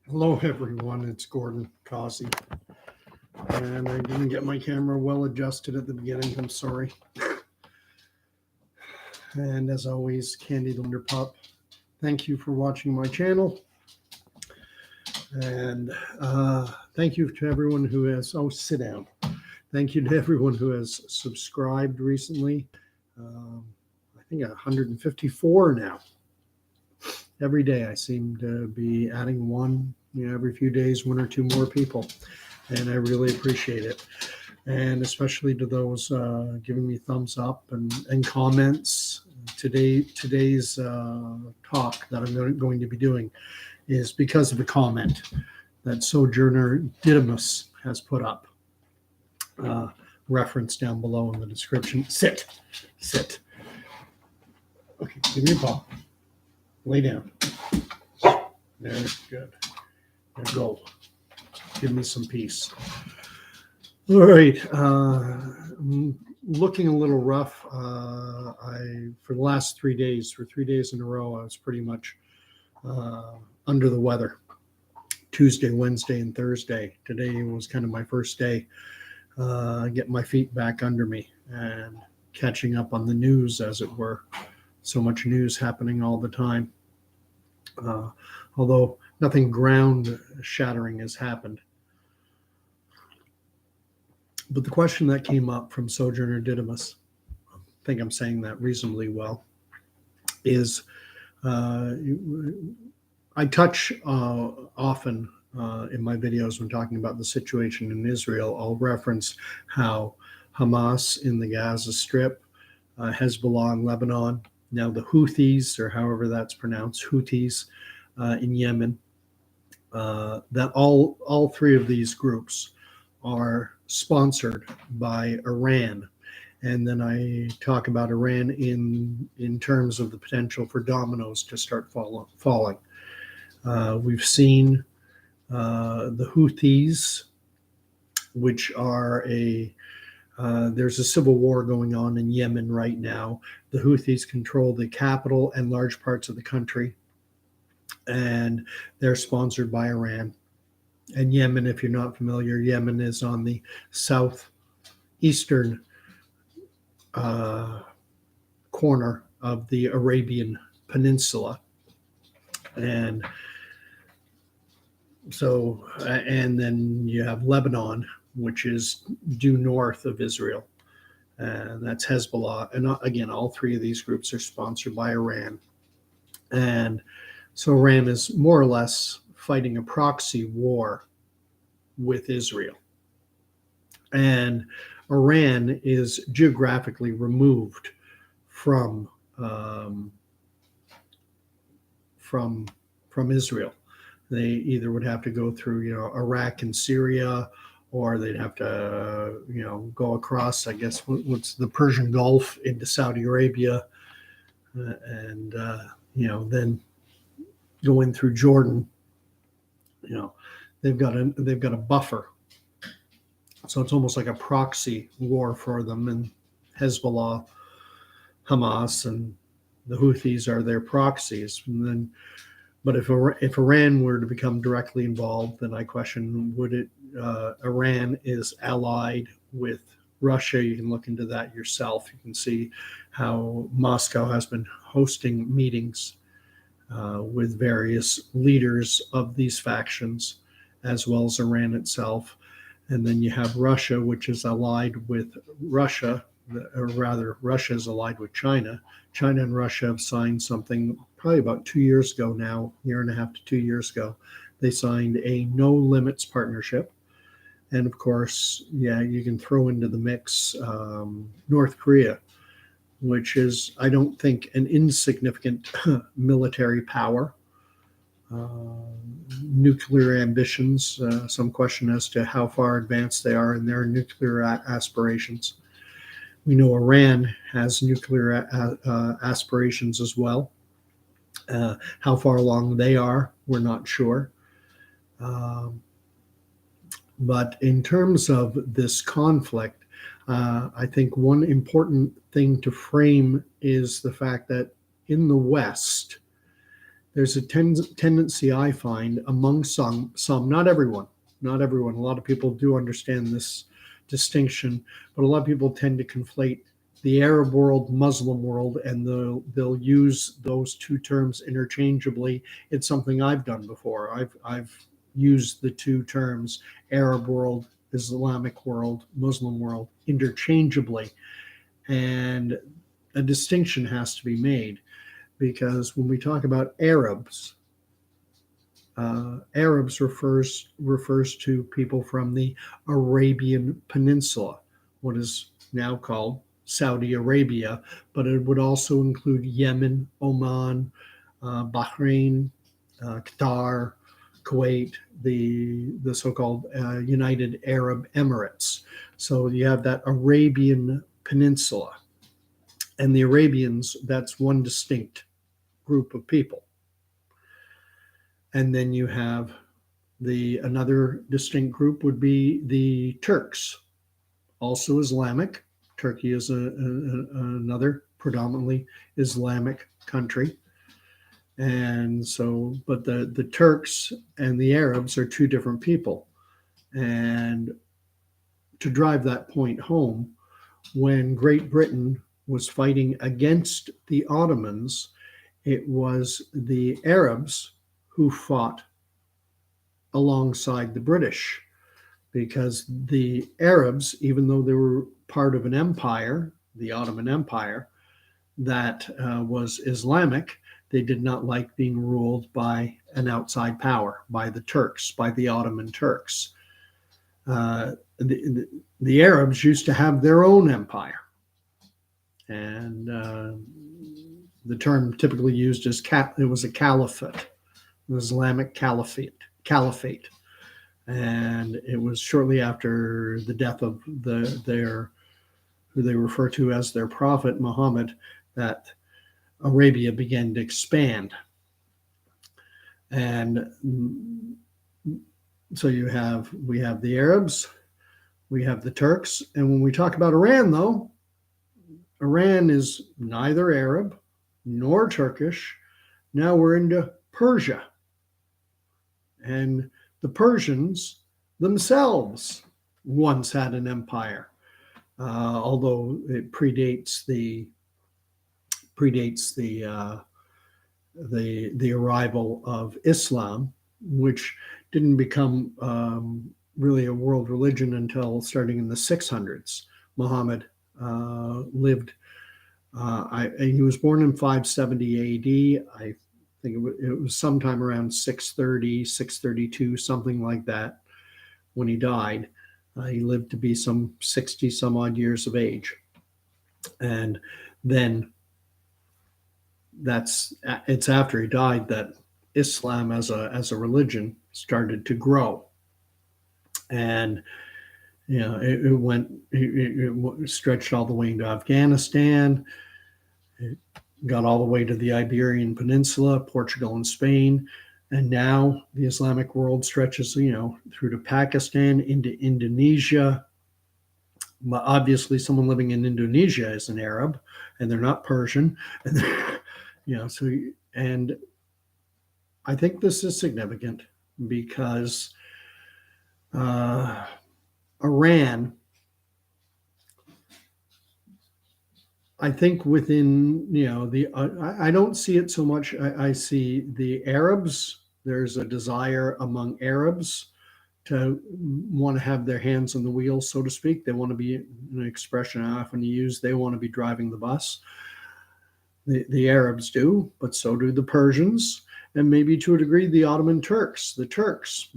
Hello, everyone. It's Gordon Causey, and I didn't get my camera well adjusted at the beginning. I'm sorry. And as always, Candy the Wonder Pup. Thank you for watching my channel, and thank you to everyone who has. Oh, sit down. Thank you to everyone who has subscribed recently. I think 154 now. Every day I seem to be adding one, every few days, one or two more people. And I really appreciate it. And especially to those giving me thumbs up and comments. Today's talk that I'm going to be doing is because of a comment that Sojourner Didymus has put up. Reference down below in the description. Sit. Okay, give me a paw. Lay down. There, good. There, go. Give me some peace. All right. I'm looking a little rough. For the last 3 days, for 3 days in a row, I was pretty much under the weather. Tuesday, Wednesday, and Thursday. Today was kind of my first day getting my feet back under me and catching up on the news, as it were. So much news happening all the time. Although nothing ground shattering has happened. But the question that came up from Sojourner Didymus, I think I'm saying that reasonably well, is I touch often in my videos when talking about the situation in Israel, I'll reference how Hamas in the Gaza Strip, Hezbollah in Lebanon, now the Houthis, or however that's pronounced, Houthis in Yemen, that all three of these groups are sponsored by Iran. And then I talk about Iran in terms of the potential for dominoes to start falling. We've seen the Houthis, which are there's a civil war going on in Yemen right now. The Houthis control the capital and large parts of the country, and they're sponsored by Iran. And Yemen, if you're not familiar, Yemen is on the southeastern corner of the Arabian Peninsula. And so, and then you have Lebanon, which is due north of Israel, and that's Hezbollah. And again, all three of these groups are sponsored by Iran. And so Iran is more or less fighting a proxy war with Israel. And Iran is geographically removed from Israel. They either would have to go through, Iraq and Syria, or they'd have to, go across, I guess, what's the Persian Gulf into Saudi Arabia, and then go in through Jordan. They've got a buffer, so it's almost like a proxy war for them. And Hezbollah, Hamas, and the Houthis are their proxies. And then, but if Iran were to become directly involved, then I question, would it? Iran is allied with Russia. You can look into that yourself. You can see how Moscow has been hosting meetings with various leaders of these factions, as well as Iran itself. And then you have Russia, which is allied with Russia, or rather, Russia is allied with China. China and Russia have signed something probably about 2 years ago now, year and a half to 2 years ago. They signed a no limits partnership. And of course, you can throw into the mix North Korea, which is, I don't think, an insignificant military power. Nuclear ambitions, some question as to how far advanced they are in their nuclear aspirations. We know Iran has nuclear aspirations as well. How far along they are, we're not sure. But in terms of this conflict, I think one important thing to frame is the fact that in the West, there's a tendency I find among some, not everyone, a lot of people do understand this distinction, but a lot of people tend to conflate the Arab world, Muslim world, and they'll use those two terms interchangeably. It's something I've done before. I've used the two terms, Arab world, Islamic world, Muslim world, interchangeably. And a distinction has to be made, because when we talk about Arabs, Arabs refers to people from the Arabian Peninsula, what is now called Saudi Arabia, but it would also include Yemen, Oman, Bahrain, Qatar, Kuwait, the so-called United Arab Emirates. So you have that Arabian Peninsula, and the Arabians, that's one distinct group of people. And then you have another distinct group would be the Turks, also Islamic. Turkey is another predominantly Islamic country. And so, but the Turks and the Arabs are two different people. And to drive that point home, when Great Britain was fighting against the Ottomans, it was the Arabs who fought alongside the British, because the Arabs, even though they were part of an empire, the Ottoman Empire, that was Islamic, they did not like being ruled by an outside power, by the Turks, by the Ottoman Turks. The Arabs used to have their own empire, and the term typically used as it was a caliphate, an Islamic caliphate, and it was shortly after the death of who they refer to as their prophet Muhammad, that Arabia began to expand. And so we have the Arabs, we have the Turks, and when we talk about Iran, though, Iran is neither Arab nor Turkish. Now we're into Persia. And the Persians themselves once had an empire, although it predates the arrival of Islam, which didn't become really a world religion until starting in the 600s. Muhammad lived. He was born in 570 AD. I think it was sometime around 630, 632, something like that, when he died. He lived to be some 60 some odd years of age. And then it's after he died that Islam as a religion started to grow. And it stretched all the way into Afghanistan. It got all the way to the Iberian Peninsula, Portugal and Spain. And now the Islamic world stretches, through to Pakistan, into Indonesia. But obviously someone living in Indonesia is an Arab, and they're not Persian. And and I think this is significant because Iran, I think within, I don't see it so much. I see the Arabs. There's a desire among Arabs to want to have their hands on the wheel, so to speak. They want to be, an expression I often use, they want to be driving the bus. The Arabs do, but so do the Persians, and maybe to a degree the Ottoman Turks. The Turks,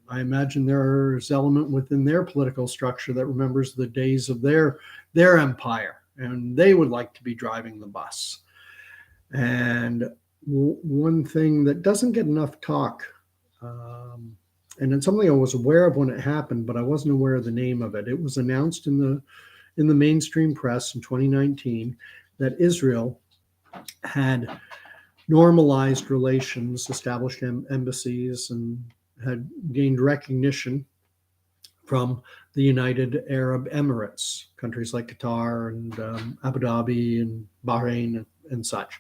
I imagine there's element within their political structure that remembers the days of their empire, and they would like to be driving the bus. And one thing that doesn't get enough talk, and it's something I was aware of when it happened, but I wasn't aware of the name of it. It was announced in the mainstream press in 2019 that Israel had normalized relations, established embassies, and had gained recognition from the United Arab Emirates, countries like Qatar and Abu Dhabi and Bahrain and such.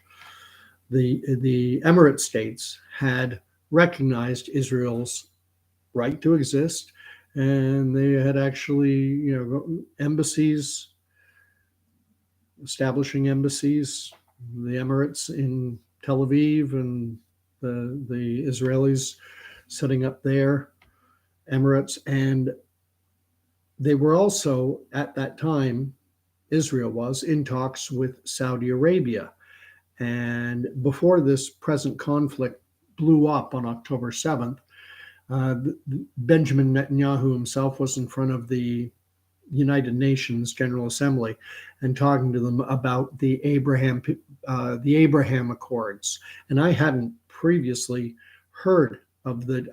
the Emirate states had recognized Israel's right to exist, and they had actually, embassies, establishing embassies, the Emirates in Tel Aviv, and the Israelis setting up their Emirates. And they were also, at that time, Israel was in talks with Saudi Arabia. And before this present conflict blew up on October 7th, Benjamin Netanyahu himself was in front of the United Nations General Assembly and talking to them about the Abraham Accords. And I hadn't previously heard of the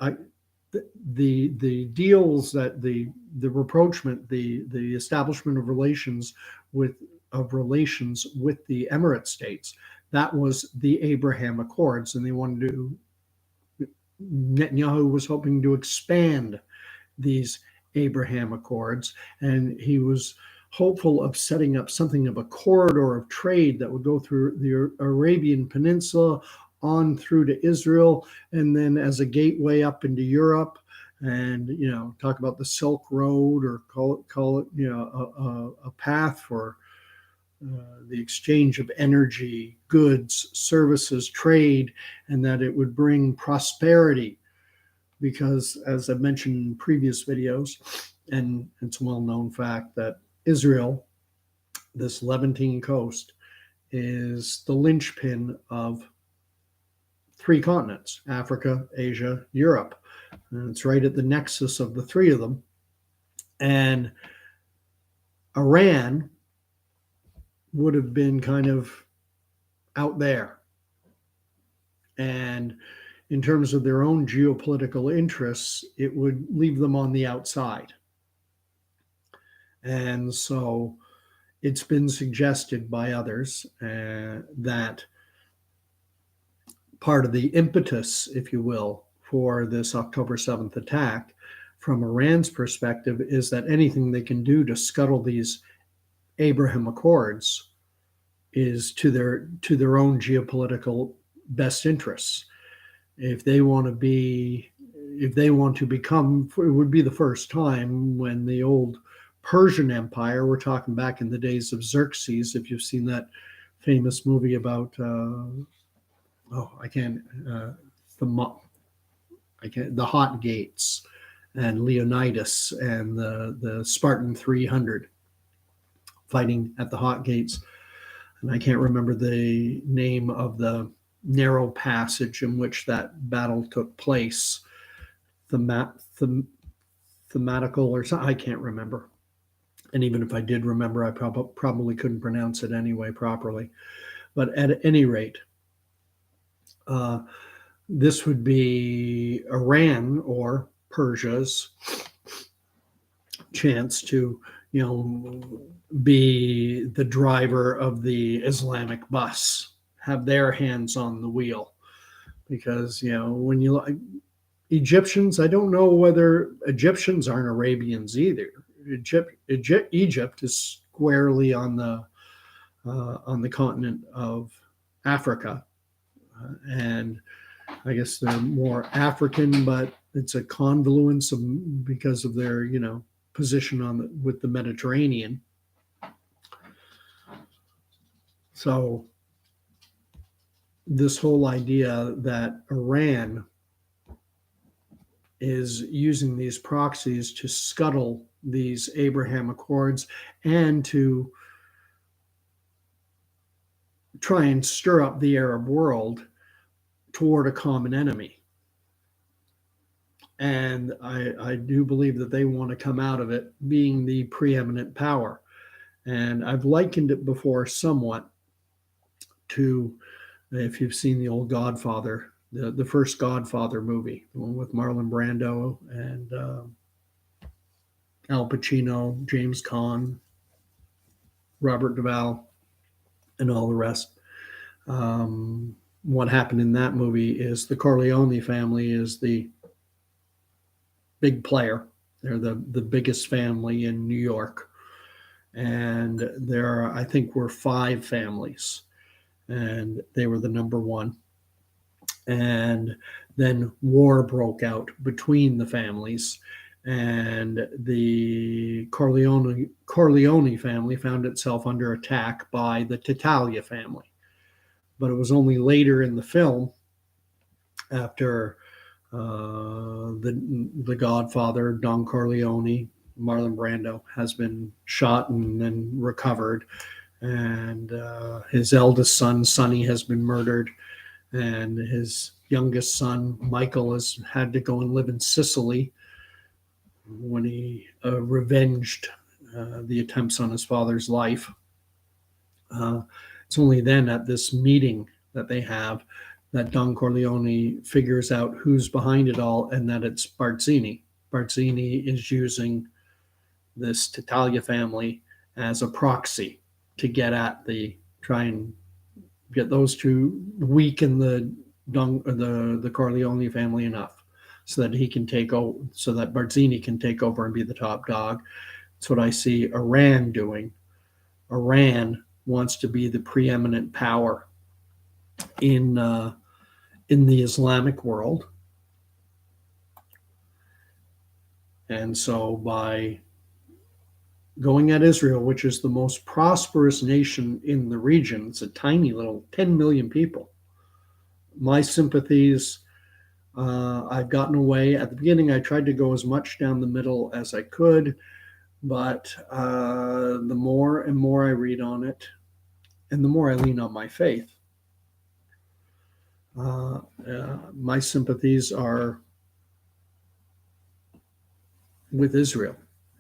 deals, that the rapprochement, the establishment of relations with the Emirate states. That was the Abraham Accords, and they wanted to. Netanyahu was hoping to expand these Abraham Accords, and he was hopeful of setting up something of a corridor of trade that would go through the Arabian Peninsula on through to Israel, and then as a gateway up into Europe, and talk about the Silk Road, or call it a path for the exchange of energy, goods, services, trade, and that it would bring prosperity. Because, as I've mentioned in previous videos, and it's a well-known fact, that Israel, this Levantine coast, is the linchpin of 3 continents: Africa, Asia, Europe. And it's right at the nexus of the 3 of them. And Iran would have been kind of out there. And in terms of their own geopolitical interests, it would leave them on the outside. And so it's been suggested by others that part of the impetus, if you will, for this October 7th attack from Iran's perspective is that anything they can do to scuttle these Abraham Accords is to their own geopolitical best interests. If they want to become, it would be the first time when the old Persian Empire, we're talking back in the days of Xerxes, if you've seen that famous movie about, the Hot Gates and Leonidas and the Spartan 300 fighting at the Hot Gates. And I can't remember the name of the narrow passage in which that battle took place. Thematical or something, I can't remember. And even if I did remember, I probably couldn't pronounce it anyway properly. But at any rate, this would be Iran or Persia's chance to, be the driver of the Islamic bus, have their hands on the wheel. Because, when you look, Egyptians, I don't know whether Egyptians aren't Arabians either. Egypt is squarely on the continent of Africa, and I guess they're more African, but it's a convoluence because of their position with the Mediterranean. So this whole idea that Iran is using these proxies to scuttle these Abraham Accords and to try and stir up the Arab world toward a common enemy. And I do believe that they want to come out of it being the preeminent power. And I've likened it before somewhat to, if you've seen the old Godfather, the first Godfather movie, the one with Marlon Brando and Al Pacino, James Caan, Robert Duvall, and all the rest. What happened in that movie is the Corleone family is the big player. They're the biggest family in New York. And there are, I think, were 5 families. and they were the number one. And then war broke out between the families, and the Corleone family found itself under attack by the Tattaglia family. But it was only later in the film, after the Godfather, Don Corleone, Marlon Brando, has been shot and then recovered, and his eldest son, Sonny, has been murdered, and his youngest son, Michael, has had to go and live in Sicily when he revenged the attempts on his father's life. It's only then at this meeting that they have that Don Corleone figures out who's behind it all, and that it's Barzini. Barzini is using this Tattaglia family as a proxy to get at try and get those two, weaken the Corleone family enough so that he can take over, so that Barzini can take over and be the top dog. That's what I see Iran doing. Iran wants to be the preeminent power in the Islamic world. And so by going at Israel, which is the most prosperous nation in the region, it's a tiny little 10 million people. My sympathies, I've gotten away. At the beginning, I tried to go as much down the middle as I could, but the more and more I read on it, and the more I lean on my faith, my sympathies are with Israel.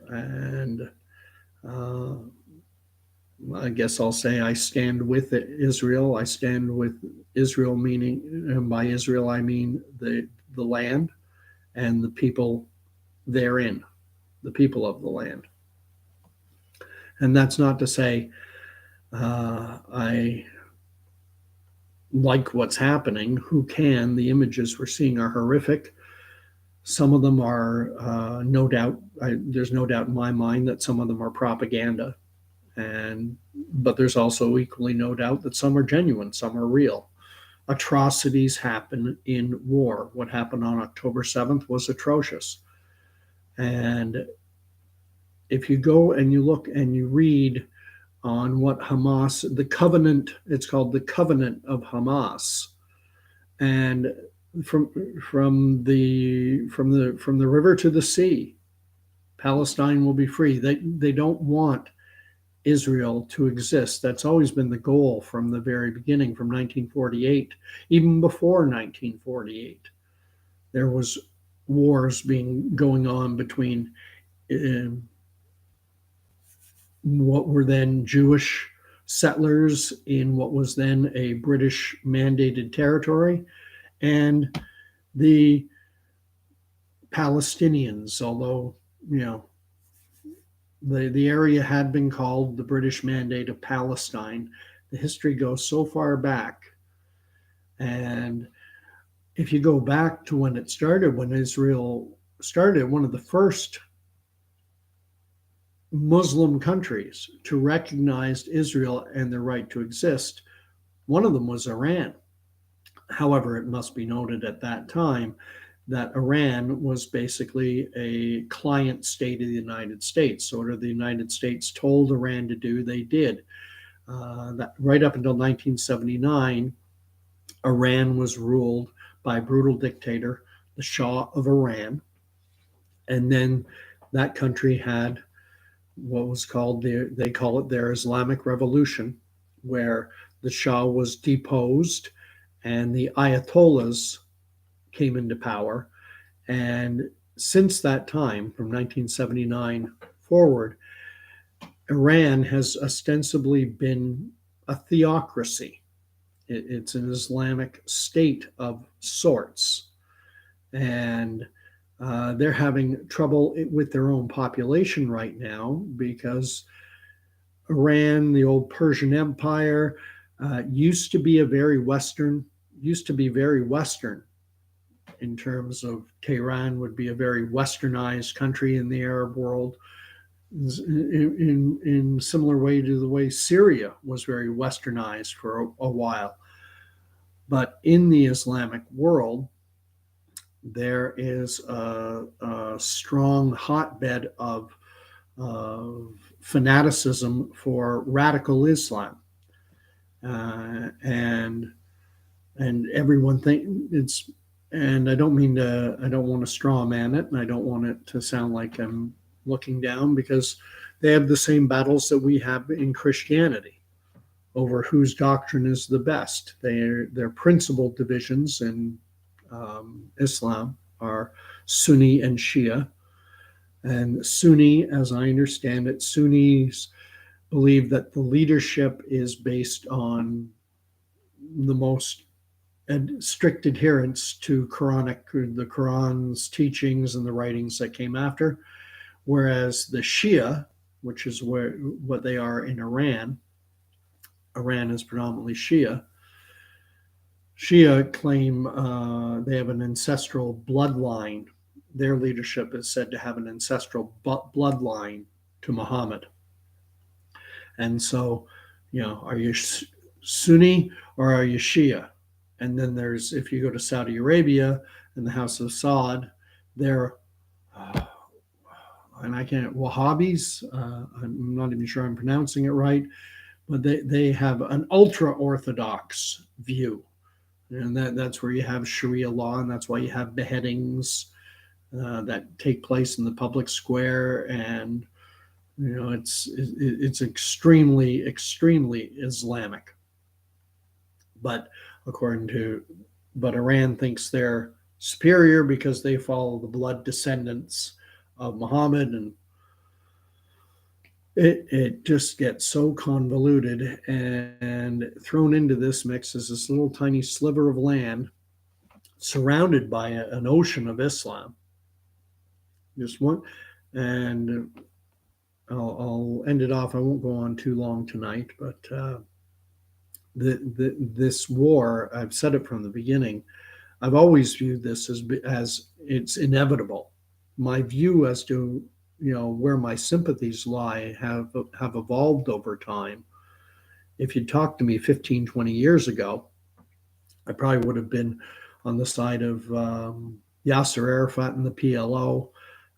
And I guess I'll say I stand with Israel. I stand with Israel, meaning, and by Israel I mean the land and the people therein, the people of the land. And that's not to say I like what's happening. Who can? The images we're seeing are horrific. Some of them are no doubt, there's no doubt in my mind that some of them are propaganda. But there's also equally no doubt that some are genuine, some are real. Atrocities happen in war. What happened on October 7th was atrocious. And if you go and you look and you read on what Hamas, the covenant, it's called the Covenant of Hamas, and from the river to the sea, Palestine will be free. They don't want Israel to exist. That's always been the goal from the very beginning, from 1948. Even before 1948, there was wars going on between what were then Jewish settlers in what was then a British mandated territory, and the Palestinians, although, the area had been called the British Mandate of Palestine. The history goes so far back. And if you go back to when it started, when Israel started, one of the first Muslim countries to recognize Israel and their right to exist, one of them was Iran. However, it must be noted at that time that Iran was basically a client state of the United States. So whatever the United States told Iran to do, they did. That right up until 1979, Iran was ruled by a brutal dictator, the Shah of Iran. And then that country had what was called, they call it their Islamic Revolution, where the Shah was deposed and the Ayatollahs came into power. And since that time, from 1979 forward, Iran has ostensibly been a theocracy. It's an Islamic state of sorts. And they're having trouble with their own population right now because Iran, the old Persian Empire, used to be very Western in terms of Tehran would be a very westernized country in the Arab world. in similar way to the way Syria was very westernized for a while. But in the Islamic world, there is a strong hotbed of fanaticism for radical Islam, and everyone think it's. And I don't want to straw man it, and I don't want it to sound like I'm looking down, because they have the same battles that we have in Christianity over whose doctrine is the best. Their principal divisions in Islam are Sunni and Shia. And Sunni, as I understand it, Sunnis believe that the leadership is based on the most strict adherence to the Quran's teachings and the writings that came after, whereas the Shia, which is what they are in Iran is predominantly Shia. Shia claim they have an ancestral bloodline. Their leadership is said to have an ancestral bloodline to Muhammad. And so, are you Sunni or are you Shia? And then if you go to Saudi Arabia and the House of Saud, they're, and I can't, Wahhabis, I'm not even sure I'm pronouncing it right, but they have an ultra-Orthodox view. And that's where you have Sharia law, and that's why you have beheadings that take place in the public square. And, it's extremely, extremely Islamic. But Iran thinks they're superior because they follow the blood descendants of Muhammad, and it just gets so convoluted. And thrown into this mix is this little tiny sliver of land surrounded by an ocean of Islam. Just one, and I'll end it off. I won't go on too long tonight, but this war, I've said it from the beginning, I've always viewed this as it's inevitable. My view as to where my sympathies lie have evolved over time. If you'd talked to me 15, 20 years ago, I probably would have been on the side of Yasser Arafat and the PLO.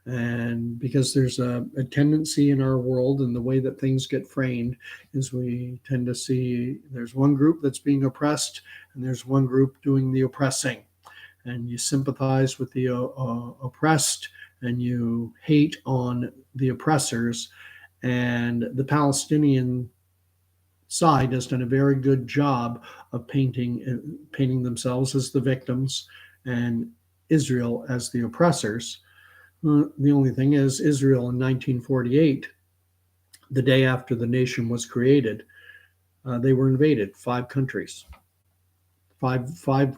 And because there's a tendency in our world, and the way that things get framed is we tend to see there's one group that's being oppressed and there's one group doing the oppressing. And you sympathize with the oppressed and you hate on the oppressors. And the Palestinian side has done a very good job of painting themselves as the victims and Israel as the oppressors. The only thing is, Israel in 1948, the day after the nation was created, they were invaded. 5 countries, five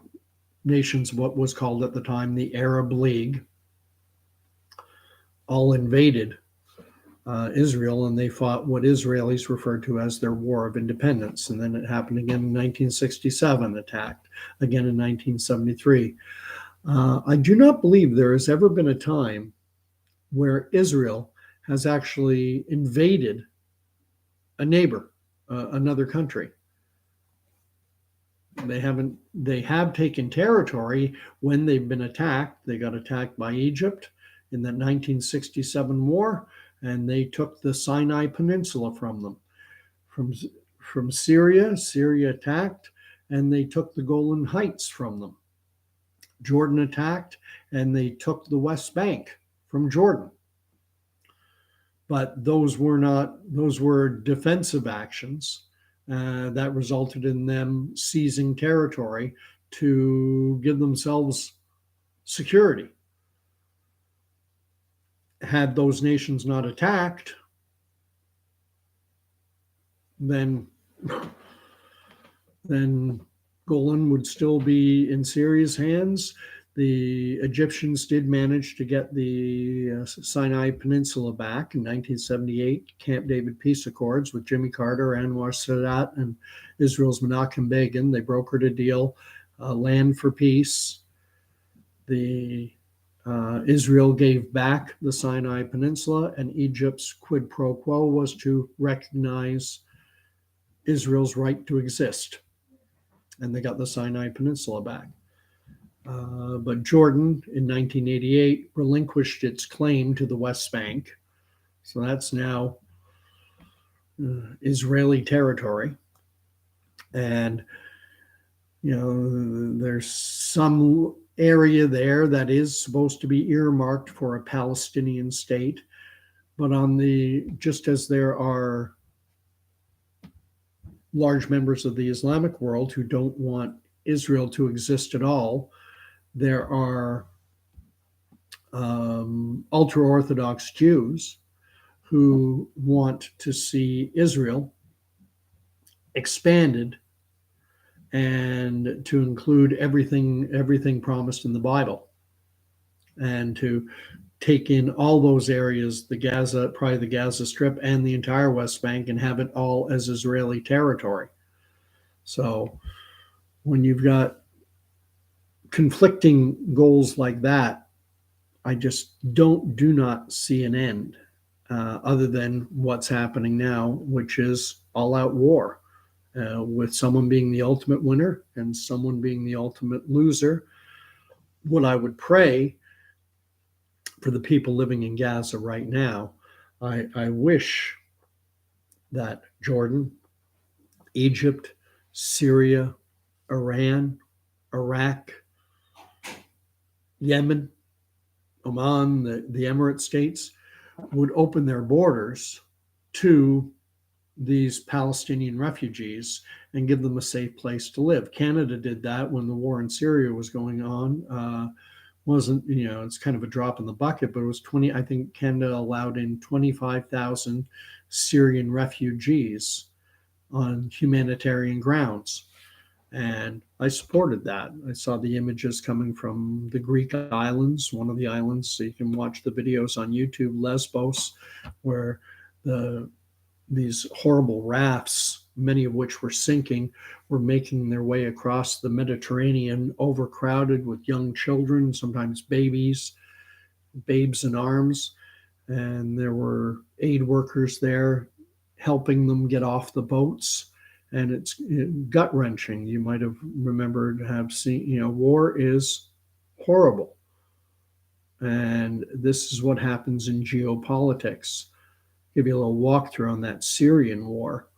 nations, what was called at the time the Arab League, all invaded Israel, and they fought what Israelis referred to as their War of Independence. And then it happened again in 1967, attacked again in 1973. I do not believe there has ever been a time where Israel has actually invaded a neighbor, another country. They have taken territory when they've been attacked. They got attacked by Egypt in the 1967 war, and they took the Sinai Peninsula from them. From Syria attacked, and they took the Golan Heights from them. Jordan attacked, and they took the West Bank from Jordan. But those were defensive actions that resulted in them seizing territory to give themselves security. Had those nations not attacked, then Golan would still be in Syria's hands. The Egyptians did manage to get the Sinai Peninsula back in 1978, Camp David Peace Accords with Jimmy Carter, Anwar Sadat, and Israel's Menachem Begin. They brokered a deal, land for peace. The Israel gave back the Sinai Peninsula, and Egypt's quid pro quo was to recognize Israel's right to exist. And they got the Sinai Peninsula back. But Jordan in 1988 relinquished its claim to the West Bank. So that's now Israeli territory. And, there's some area there that is supposed to be earmarked for a Palestinian state. But just as there are large members of the Islamic world who don't want Israel to exist at all, there are ultra-Orthodox Jews who want to see Israel expanded and to include everything promised in the Bible, and to take in all those areas, the Gaza Strip and the entire West Bank, and have it all as Israeli territory. So when you've got conflicting goals like that, I just do not see an end other than what's happening now, which is all-out war, with someone being the ultimate winner and someone being the ultimate loser. What I would pray for the people living in Gaza right now, I wish that Jordan, Egypt, Syria, Iran, Iraq, Yemen, Oman, the Emirate states would open their borders to these Palestinian refugees and give them a safe place to live. Canada did that when the war in Syria was going on. Wasn't, it's kind of a drop in the bucket, but it was I think Canada allowed in 25,000 Syrian refugees on humanitarian grounds. And I supported that. I saw the images coming from the Greek islands, one of the islands, so you can watch the videos on YouTube, Lesbos, where these horrible rafts, many of which were sinking, were making their way across the Mediterranean, overcrowded with young children, sometimes babes in arms. And there were aid workers there helping them get off the boats. And it's gut-wrenching. You might have remembered to have seen, war is horrible. And this is what happens in geopolitics. Give you a little walkthrough on that Syrian war.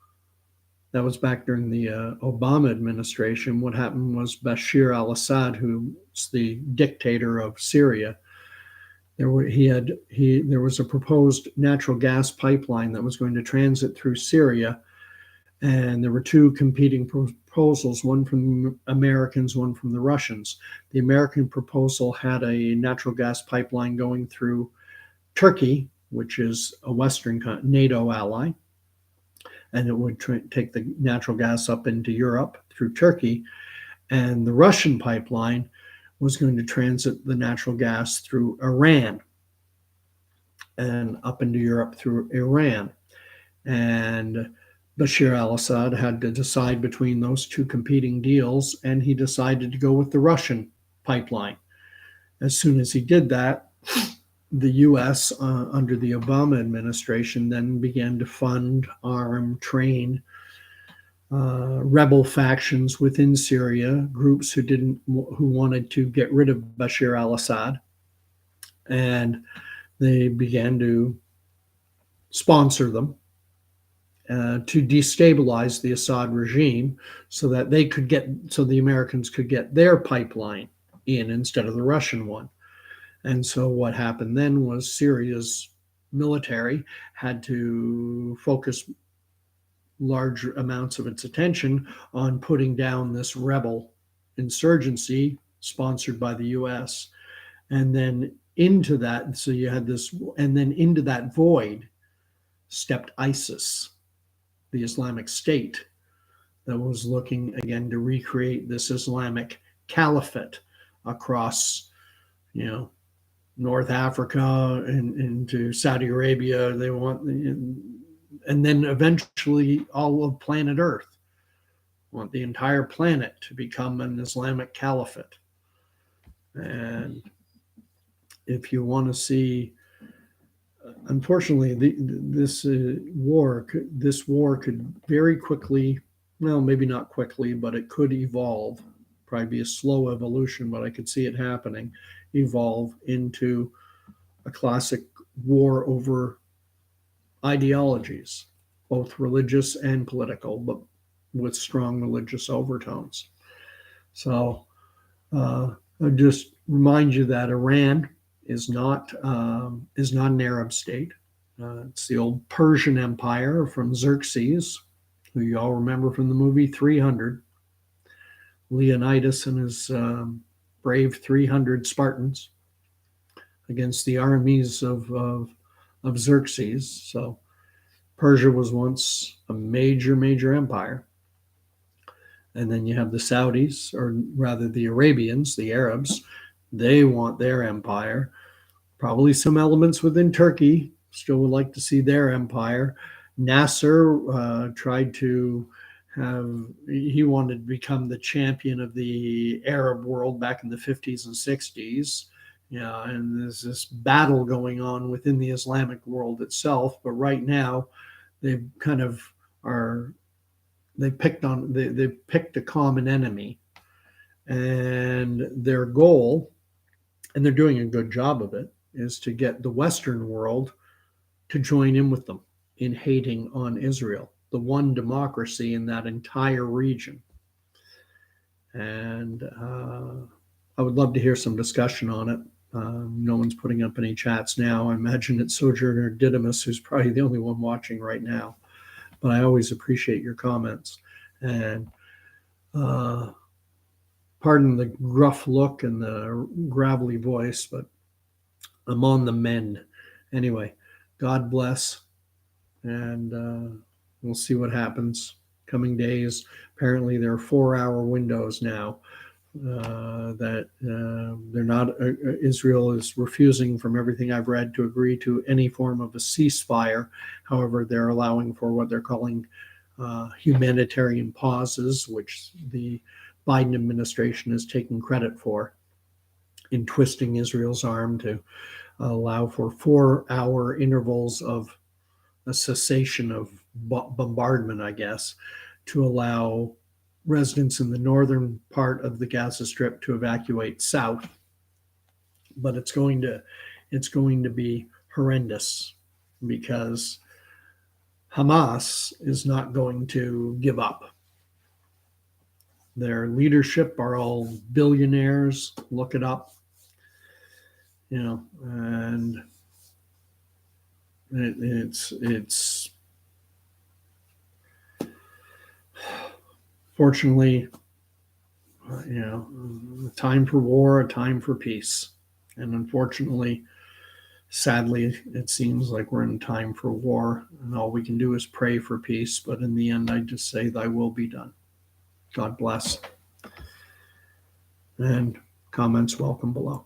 That was back during the Obama administration. What happened was Bashir al-Assad, who's the dictator of Syria, there was a proposed natural gas pipeline that was going to transit through Syria. And there were two competing proposals, one from the Americans, one from the Russians. The American proposal had a natural gas pipeline going through Turkey, which is a Western NATO ally, and it would take the natural gas up into Europe through Turkey. And the Russian pipeline was going to transit the natural gas through Iran and up into Europe through Iran. And Bashir al-Assad had to decide between those two competing deals, and he decided to go with the Russian pipeline. As soon as he did that, the U.S., under the Obama administration, then began to fund, arm, train rebel factions within Syria, groups who wanted to get rid of Bashir al-Assad, and they began to sponsor them to destabilize the Assad regime, so that the Americans could get their pipeline in instead of the Russian one. And so what happened then was Syria's military had to focus large amounts of its attention on putting down this rebel insurgency sponsored by the US. And then into that, so you had this, and then into that void stepped ISIS, the Islamic State, that was looking again to recreate this Islamic caliphate across, North Africa and into Saudi Arabia. They want, and then eventually all of planet Earth. Want the entire planet to become an Islamic caliphate. And if you want to see, unfortunately, this war could very quickly, well, maybe not quickly, but it could evolve. Probably be a slow evolution, but I could see it happening, evolve into a classic war over ideologies, both religious and political, but with strong religious overtones. So I just remind you that Iran is not an Arab state. It's the old Persian Empire from Xerxes, who you all remember from the movie 300. Leonidas and his brave 300 Spartans against the armies of Xerxes. So Persia was once a major empire. And then you have the Saudis, or rather the Arabians, the Arabs. They want their empire. Probably some elements within Turkey still would like to see their empire. Nasser tried to he wanted to become the champion of the Arab world back in the 50s and 60s. Yeah, and there's this battle going on within the Islamic world itself. But right now, they kind of are. They picked a common enemy, and their goal, and they're doing a good job of it, is to get the Western world to join in with them in hating on Israel, the one democracy in that entire region. And I would love to hear some discussion on it. No one's putting up any chats now. I imagine it's Sojourner Didymus, who's probably the only one watching right now. But I always appreciate your comments. And pardon the gruff look and the gravelly voice, but I'm on the mend. Anyway, God bless. And we'll see what happens coming days. Apparently, there are 4-hour windows now that they're not. Israel is refusing, from everything I've read, to agree to any form of a ceasefire. However, they're allowing for what they're calling humanitarian pauses, which the Biden administration is taking credit for in twisting Israel's arm to allow for 4-hour intervals of a cessation of bombardment, I guess, to allow residents in the northern part of the Gaza Strip to evacuate south. But it's going to be horrendous, because Hamas is not going to give up. Their leadership are all billionaires. Look it up. And it's fortunately, a time for war, a time for peace. And unfortunately, sadly, it seems like we're in time for war, and all we can do is pray for peace. But in the end, I just say, thy will be done. God bless. And comments welcome below.